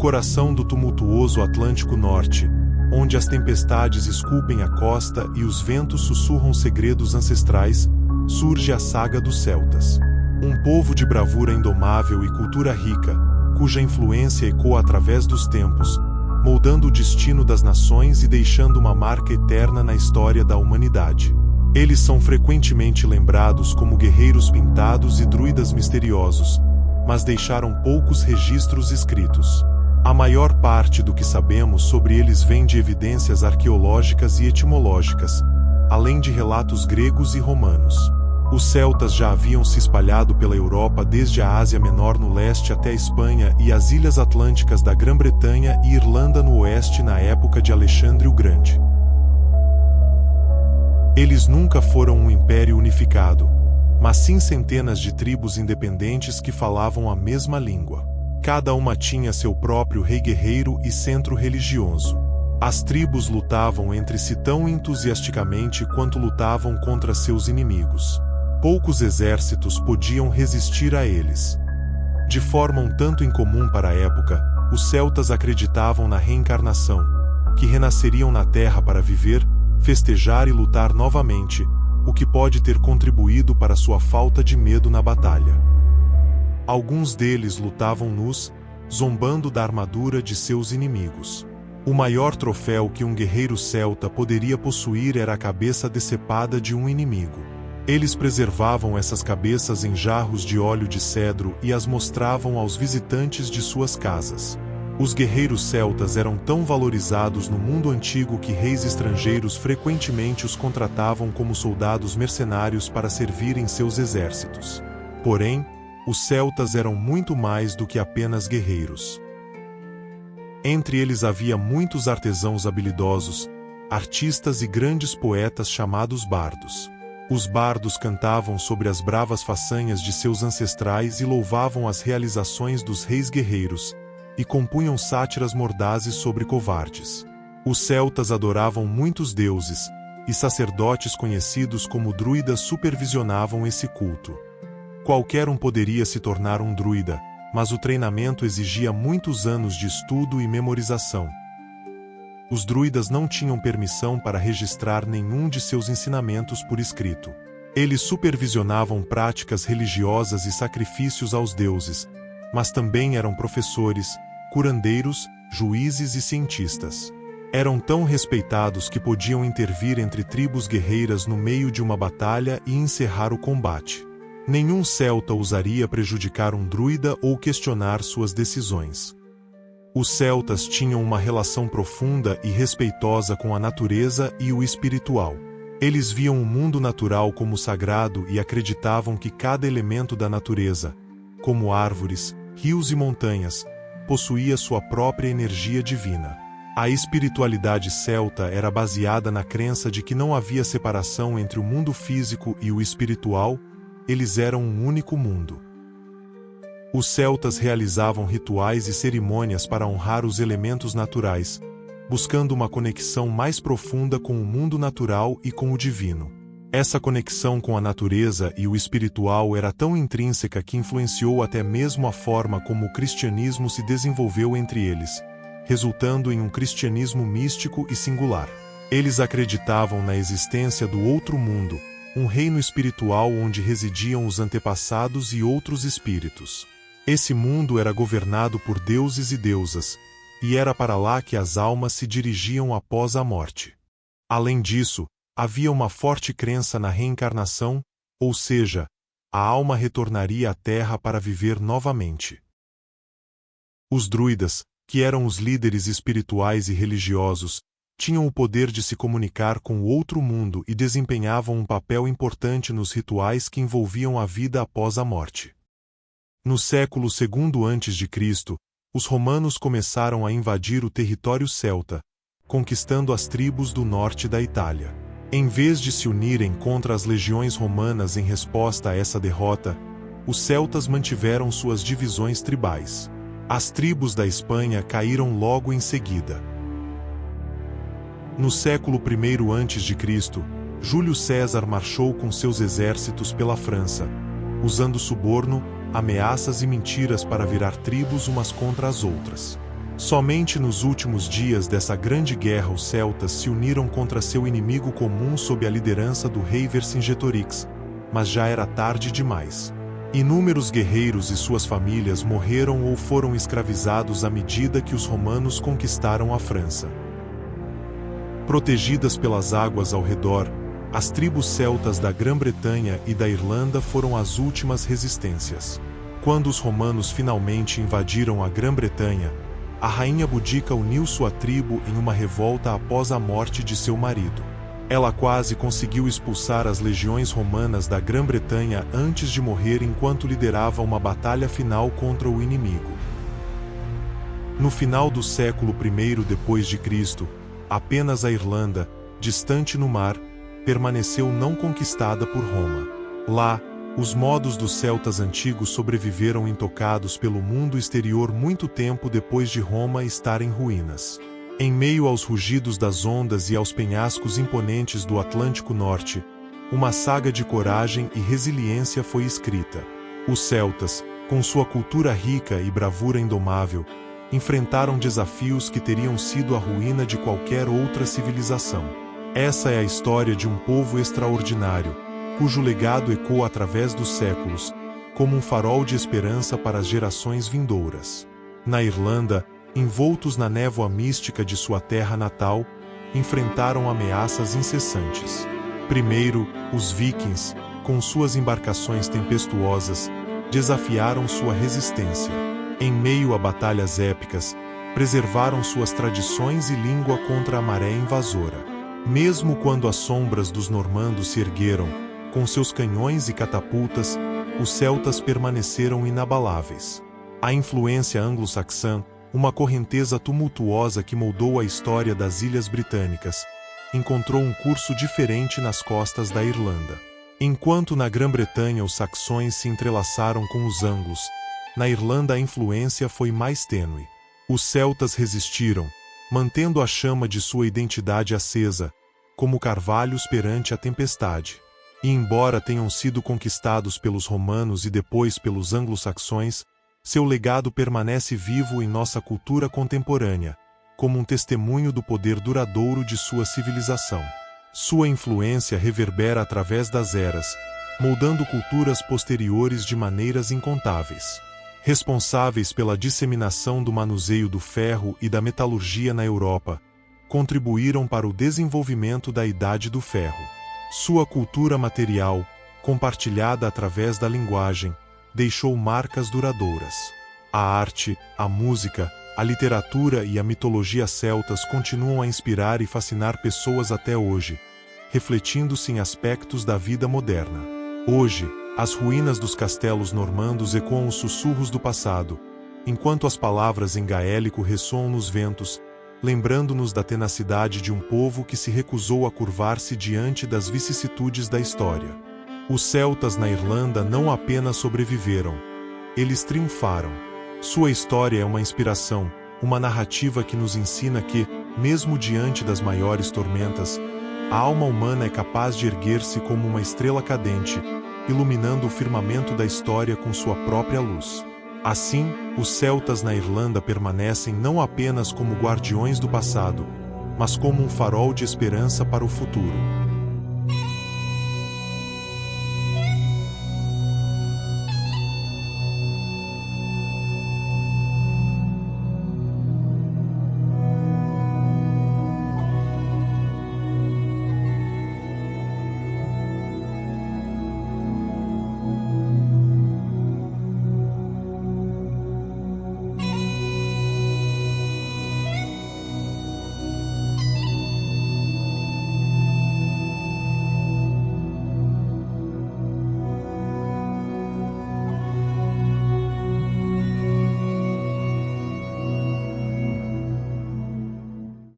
coração do tumultuoso Atlântico Norte, onde as tempestades esculpem a costa e os ventos sussurram segredos ancestrais, surge a saga dos celtas. Um povo de bravura indomável e cultura rica, cuja influência ecoa através dos tempos, moldando o destino das nações e deixando uma marca eterna na história da humanidade. Eles são frequentemente lembrados como guerreiros pintados e druidas misteriosos, mas deixaram poucos registros escritos. A maior parte do que sabemos sobre eles vem de evidências arqueológicas e etimológicas, além de relatos gregos e romanos. Os celtas já haviam se espalhado pela Europa desde a Ásia Menor no leste até a Espanha e as ilhas atlânticas da Grã-Bretanha e Irlanda no oeste na época de Alexandre o Grande. Eles nunca foram um império unificado, mas sim centenas de tribos independentes que falavam a mesma língua. Cada uma tinha seu próprio rei guerreiro e centro religioso. As tribos lutavam entre si tão entusiasticamente quanto lutavam contra seus inimigos. Poucos exércitos podiam resistir a eles. De forma um tanto incomum para a época, os celtas acreditavam na reencarnação, que renasceriam na terra para viver, festejar e lutar novamente, o que pode ter contribuído para sua falta de medo na batalha. Alguns deles lutavam nus, zombando da armadura de seus inimigos. O maior troféu que um guerreiro celta poderia possuir era a cabeça decepada de um inimigo. Eles preservavam essas cabeças em jarros de óleo de cedro e as mostravam aos visitantes de suas casas. Os guerreiros celtas eram tão valorizados no mundo antigo que reis estrangeiros frequentemente os contratavam como soldados mercenários para servir em seus exércitos. Porém, os celtas eram muito mais do que apenas guerreiros. Entre eles havia muitos artesãos habilidosos, artistas e grandes poetas chamados bardos. Os bardos cantavam sobre as bravas façanhas de seus ancestrais e louvavam as realizações dos reis guerreiros, e compunham sátiras mordazes sobre covardes. Os celtas adoravam muitos deuses, e sacerdotes conhecidos como druidas supervisionavam esse culto. Qualquer um poderia se tornar um druida, mas o treinamento exigia muitos anos de estudo e memorização. Os druidas não tinham permissão para registrar nenhum de seus ensinamentos por escrito. Eles supervisionavam práticas religiosas e sacrifícios aos deuses, mas também eram professores, curandeiros, juízes e cientistas. Eram tão respeitados que podiam intervir entre tribos guerreiras no meio de uma batalha e encerrar o combate. Nenhum celta ousaria prejudicar um druida ou questionar suas decisões. Os celtas tinham uma relação profunda e respeitosa com a natureza e o espiritual. Eles viam o mundo natural como sagrado e acreditavam que cada elemento da natureza, como árvores, rios e montanhas, possuía sua própria energia divina. A espiritualidade celta era baseada na crença de que não havia separação entre o mundo físico e o espiritual, eles eram um único mundo. Os celtas realizavam rituais e cerimônias para honrar os elementos naturais, buscando uma conexão mais profunda com o mundo natural e com o divino. Essa conexão com a natureza e o espiritual era tão intrínseca que influenciou até mesmo a forma como o cristianismo se desenvolveu entre eles, resultando em um cristianismo místico e singular. Eles acreditavam na existência do outro mundo, um reino espiritual onde residiam os antepassados e outros espíritos. Esse mundo era governado por deuses e deusas, e era para lá que as almas se dirigiam após a morte. Além disso, havia uma forte crença na reencarnação, ou seja, a alma retornaria à Terra para viver novamente. Os druidas, que eram os líderes espirituais e religiosos, tinham o poder de se comunicar com o outro mundo e desempenhavam um papel importante nos rituais que envolviam a vida após a morte. No século II a.C., os romanos começaram a invadir o território celta, conquistando as tribos do norte da Itália. Em vez de se unirem contra as legiões romanas em resposta a essa derrota, os celtas mantiveram suas divisões tribais. As tribos da Espanha caíram logo em seguida. No século I a.C., Júlio César marchou com seus exércitos pela França, usando suborno, ameaças e mentiras para virar tribos umas contra as outras. Somente nos últimos dias dessa grande guerra os celtas se uniram contra seu inimigo comum sob a liderança do rei Vercingetorix, mas já era tarde demais. Inúmeros guerreiros e suas famílias morreram ou foram escravizados à medida que os romanos conquistaram a França. Protegidas pelas águas ao redor, as tribos celtas da Grã-Bretanha e da Irlanda foram as últimas resistências. Quando os romanos finalmente invadiram a Grã-Bretanha, a rainha Boudica uniu sua tribo em uma revolta após a morte de seu marido. Ela quase conseguiu expulsar as legiões romanas da Grã-Bretanha antes de morrer enquanto liderava uma batalha final contra o inimigo. No final do século I d.C., apenas a Irlanda, distante no mar, permaneceu não conquistada por Roma. Lá, os modos dos celtas antigos sobreviveram intocados pelo mundo exterior muito tempo depois de Roma estar em ruínas. Em meio aos rugidos das ondas e aos penhascos imponentes do Atlântico Norte, uma saga de coragem e resiliência foi escrita. Os celtas, com sua cultura rica e bravura indomável, enfrentaram desafios que teriam sido a ruína de qualquer outra civilização. Essa é a história de um povo extraordinário, cujo legado ecoa através dos séculos, como um farol de esperança para as gerações vindouras. Na Irlanda, envoltos na névoa mística de sua terra natal, enfrentaram ameaças incessantes. Primeiro, os vikings, com suas embarcações tempestuosas, desafiaram sua resistência. Em meio a batalhas épicas, preservaram suas tradições e língua contra a maré invasora. Mesmo quando as sombras dos normandos se ergueram, com seus canhões e catapultas, os celtas permaneceram inabaláveis. A influência anglo-saxã, uma correnteza tumultuosa que moldou a história das Ilhas Britânicas, encontrou um curso diferente nas costas da Irlanda. Enquanto na Grã-Bretanha os saxões se entrelaçaram com os anglos, na Irlanda a influência foi mais tênue. Os celtas resistiram, mantendo a chama de sua identidade acesa, como carvalhos perante a tempestade. E embora tenham sido conquistados pelos romanos e depois pelos anglo-saxões, seu legado permanece vivo em nossa cultura contemporânea, como um testemunho do poder duradouro de sua civilização. Sua influência reverbera através das eras, moldando culturas posteriores de maneiras incontáveis. Responsáveis pela disseminação do manuseio do ferro e da metalurgia na Europa, contribuíram para o desenvolvimento da Idade do Ferro. Sua cultura material, compartilhada através da linguagem, deixou marcas duradouras. A arte, a música, a literatura e a mitologia celtas continuam a inspirar e fascinar pessoas até hoje, refletindo-se em aspectos da vida moderna. Hoje, as ruínas dos castelos normandos ecoam os sussurros do passado, enquanto as palavras em gaélico ressoam nos ventos, lembrando-nos da tenacidade de um povo que se recusou a curvar-se diante das vicissitudes da história. Os celtas na Irlanda não apenas sobreviveram, eles triunfaram. Sua história é uma inspiração, uma narrativa que nos ensina que, mesmo diante das maiores tormentas, a alma humana é capaz de erguer-se como uma estrela cadente, iluminando o firmamento da história com sua própria luz. Assim, os celtas na Irlanda permanecem não apenas como guardiões do passado, mas como um farol de esperança para o futuro.